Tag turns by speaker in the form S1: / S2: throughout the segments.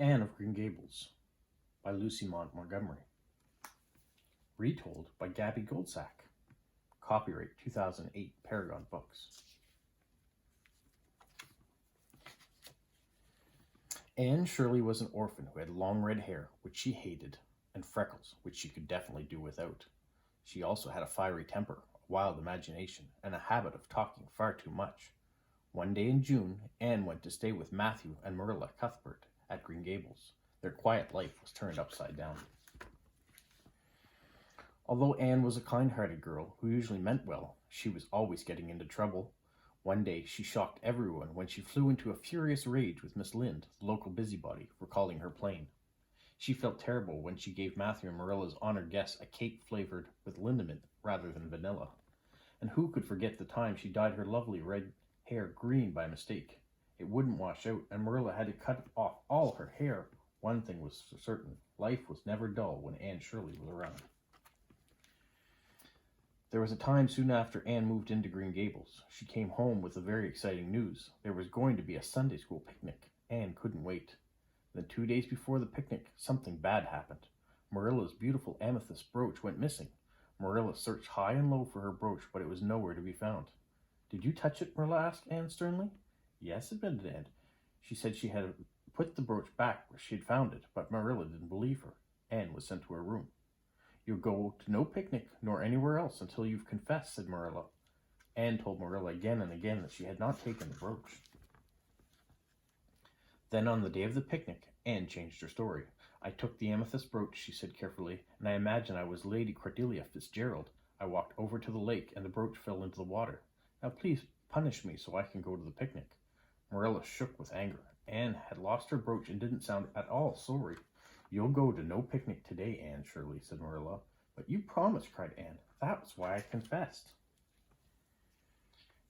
S1: Anne of Green Gables by Lucy Montgomery. Retold by Gaby Goldsack. Copyright 2008 Parragon Books. Anne Shirley was an orphan who had long red hair, which she hated, and freckles, which she could definitely do without. She also had a fiery temper, a wild imagination, and a habit of talking far too much. One day in June, Anne went to stay with Matthew and Marilla Cuthbert at Green Gables. Their quiet life was turned upside down. Although Anne was a kind-hearted girl who usually meant well, she was always getting into trouble. One day she shocked everyone when she flew into a furious rage with Miss Lind, the local busybody, for calling her plain. She felt terrible when she gave Matthew and Marilla's honored guests a cake flavored with liniment rather than vanilla. And who could forget the time she dyed her lovely red hair green by mistake? It wouldn't wash out, and Marilla had to cut off all her hair. One thing was certain, life was never dull when Anne Shirley was around. There was a time soon after Anne moved into Green Gables. She came home with the very exciting news. There was going to be a Sunday school picnic. Anne couldn't wait. Then 2 days before the picnic, something bad happened. Marilla's beautiful amethyst brooch went missing. Marilla searched high and low for her brooch, but it was nowhere to be found. "Did you touch it?" Marilla asked Anne sternly. "Yes," admitted Anne. She said she had put the brooch back where she had found it, but Marilla didn't believe her. Anne was sent to her room. "You'll go to no picnic nor anywhere else until you've confessed," said Marilla. Anne told Marilla again and again that she had not taken the brooch. Then on the day of the picnic, Anne changed her story. "I took the amethyst brooch," she said carefully, "and I imagine I was Lady Cordelia Fitzgerald. I walked over to the lake and the brooch fell into the water. Now please punish me so I can go to the picnic." Marilla shook with anger. Anne had lost her brooch and didn't sound at all sorry. "You'll go to no picnic today, Anne Shirley," said Marilla. "But you promised," cried Anne. "That was why I confessed."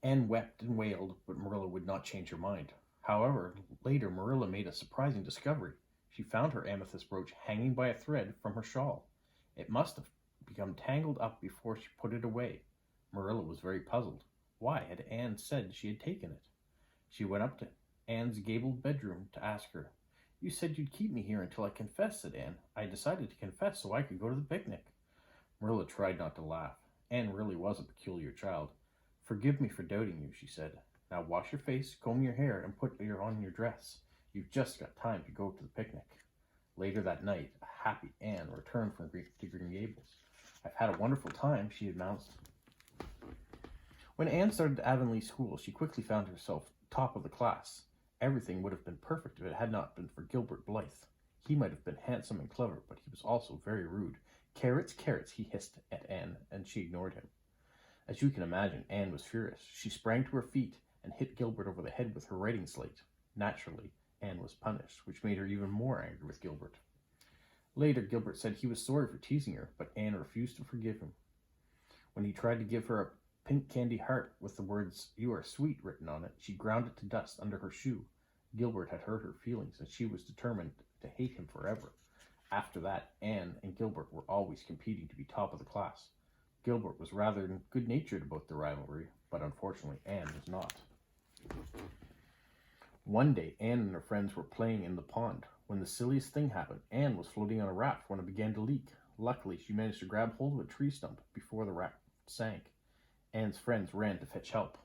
S1: Anne wept and wailed, but Marilla would not change her mind. However, later Marilla made a surprising discovery. She found her amethyst brooch hanging by a thread from her shawl. It must have become tangled up before she put it away. Marilla was very puzzled. Why had Anne said she had taken it? She went up to Anne's gabled bedroom to ask her. "You said you'd keep me here until I confessed," said Anne. "I decided to confess so I could go to the picnic." Marilla tried not to laugh. Anne really was a peculiar child. "Forgive me for doubting you," she said. "Now wash your face, comb your hair, and put on your dress. You've just got time to go to the picnic." Later that night, a happy Anne returned to Green Gables. "I've had a wonderful time," she announced. When Anne started Avonlea School, she quickly found herself top of the class. Everything would have been perfect if it had not been for Gilbert Blythe. He might have been handsome and clever, but he was also very rude. "Carrots, carrots," he hissed at Anne, and she ignored him. As you can imagine, Anne was furious. She sprang to her feet and hit Gilbert over the head with her writing slate. Naturally, Anne was punished, which made her even more angry with Gilbert. Later, Gilbert said he was sorry for teasing her, but Anne refused to forgive him. When he tried to give her a pink candy heart with the words "You are sweet" written on it, she ground it to dust under her shoe. Gilbert had hurt her feelings, and she was determined to hate him forever. After that, Anne and Gilbert were always competing to be top of the class. Gilbert was rather good-natured about the rivalry, but unfortunately Anne was not. One day, Anne and her friends were playing in the pond. When the silliest thing happened, Anne was floating on a raft when it began to leak. Luckily, she managed to grab hold of a tree stump before the raft sank. Anne's friends ran to fetch help.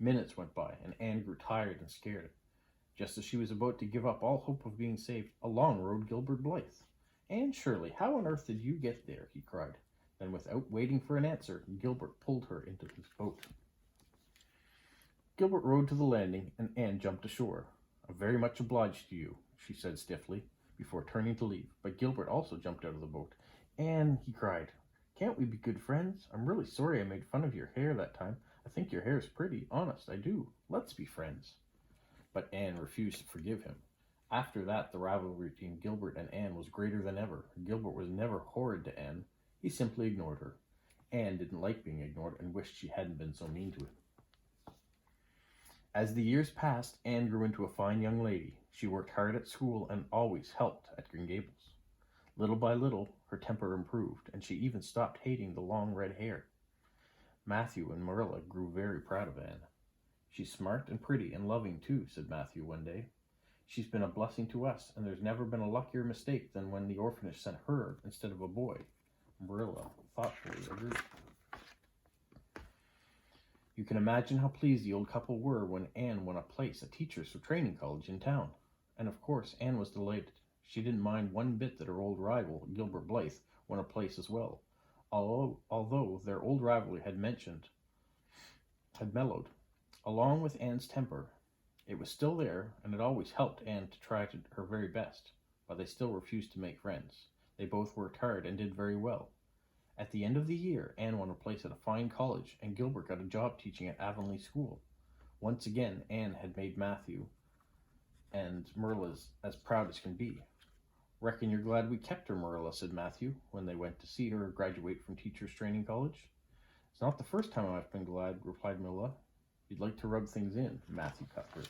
S1: Minutes went by, and Anne grew tired and scared. Just as she was about to give up all hope of being saved, along rode Gilbert Blythe. "Anne Shirley, how on earth did you get there?" he cried. Then, without waiting for an answer, Gilbert pulled her into his boat. Gilbert rowed to the landing, and Anne jumped ashore. "I'm very much obliged to you," she said stiffly, before turning to leave. But Gilbert also jumped out of the boat. "Anne," he cried, "can't we be good friends? I'm really sorry I made fun of your hair that time. I think your hair's pretty. Honest, I do. Let's be friends." But Anne refused to forgive him. After that, the rivalry between Gilbert and Anne was greater than ever. Gilbert was never horrid to Anne. He simply ignored her. Anne didn't like being ignored and wished she hadn't been so mean to him. As the years passed, Anne grew into a fine young lady. She worked hard at school and always helped at Green Gables. Little by little, her temper improved, and she even stopped hating the long red hair. Matthew and Marilla grew very proud of Anne. "She's smart and pretty and loving, too," said Matthew one day. She's been a blessing to us, and there's never been a luckier mistake than when the orphanage sent her instead of a boy. Marilla thoughtfully agreed. You can imagine how pleased the old couple were when Anne won a place at Teachers for Training College in town. And of course, Anne was delighted. She didn't mind one bit that her old rival, Gilbert Blythe, won a place as well, although their old rivalry had mellowed. Along with Anne's temper, it was still there, and it always helped Anne to try her very best, but they still refused to make friends. They both worked hard and did very well. At the end of the year, Anne won a place at a fine college, and Gilbert got a job teaching at Avonlea School. Once again, Anne had made Matthew and Marilla as proud as can be. Reckon you're glad we kept her, Marilla, said Matthew, when they went to see her graduate from Teachers Training College. It's not the first time I've been glad, replied Marilla. You'd like to rub things in, Matthew Cuthbert.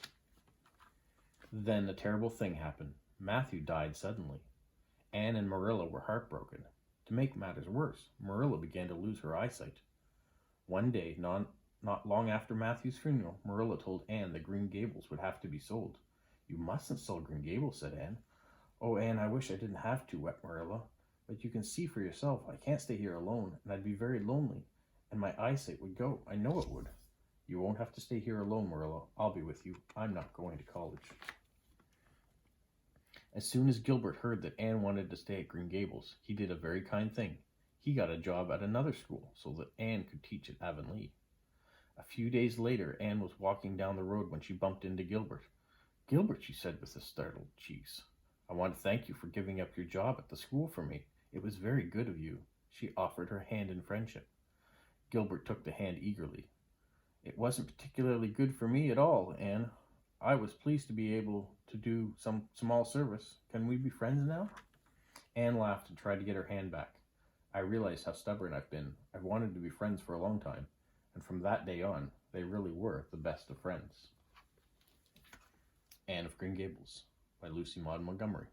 S1: Then a terrible thing happened. Matthew died suddenly. Anne and Marilla were heartbroken. To make matters worse, Marilla began to lose her eyesight. One day, not long after Matthew's funeral, Marilla told Anne that Green Gables would have to be sold. You mustn't sell Green Gables, said Anne. Oh, Anne, I wish I didn't have to, wept Marilla. But you can see for yourself, I can't stay here alone, and I'd be very lonely, and my eyesight would go. I know it would. You won't have to stay here alone, Marilla. I'll be with you. I'm not going to college. As soon as Gilbert heard that Anne wanted to stay at Green Gables, he did a very kind thing. He got a job at another school so that Anne could teach at Avonlea. A few days later, Anne was walking down the road when she bumped into Gilbert. Gilbert, she said with a startled cheeks, I want to thank you for giving up your job at the school for me. It was very good of you. She offered her hand in friendship. Gilbert took the hand eagerly. It wasn't particularly good for me at all, Anne. I was pleased to be able to do some small service. Can we be friends now? Anne laughed and tried to get her hand back. I realized how stubborn I've been. I've wanted to be friends for a long time, and from that day on, they really were the best of friends. Anne of Green Gables by Lucy Maud Montgomery.